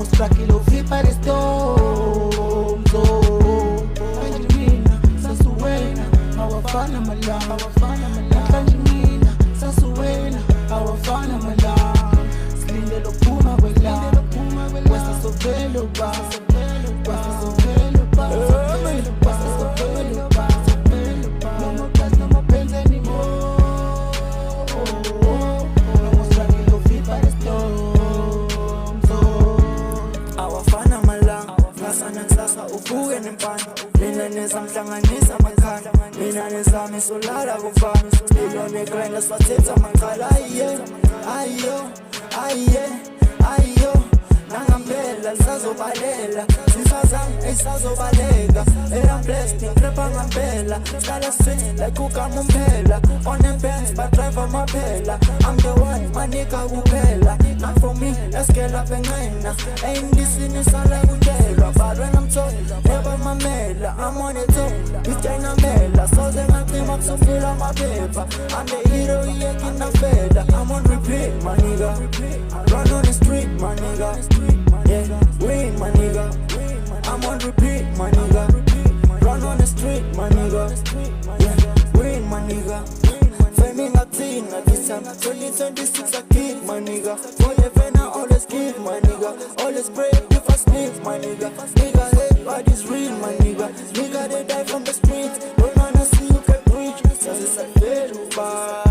struggle uvipa restomzo Angelina sasuwena awafana malanga Angelina sasuwena awafana malanga Silinde lophuma kwelanga Wesa sovelo ba Wesa sovelo ba Wesa sovelo ba No more class, no more pains anymore No more struggle uvipa restomzo awafana malanga ngasana kusasa uvuke nempanda mina nezamhlanganisa amakhanda mina nezami solala kufana silo negranda swathetha makhala ayo nangampela lisazobalela sisazange esazobaleka I'm blessed ngipha ngampela sihlala swing like ukamumpela on them bands but drive amaphela I'm the one manika kuphela not for me let's get up and ngena ain't this in sala kutelwa but when I'm told never mamela I'm on it too ngicayinamela soze ngacima kusufila amaphepha I'm the hero yekinafela I'm on repeat my nigga run on the street my nigga yeah win my nigga I'm on repeat my nigga run on the street my nigga yeah win my nigga faming a thing at this time 2026 I keep my nigga forever I always keep my nigga always pray if I sleep my nigga hate but it's real my nigga they die from the streets don't wanna see you can preach so it's a fair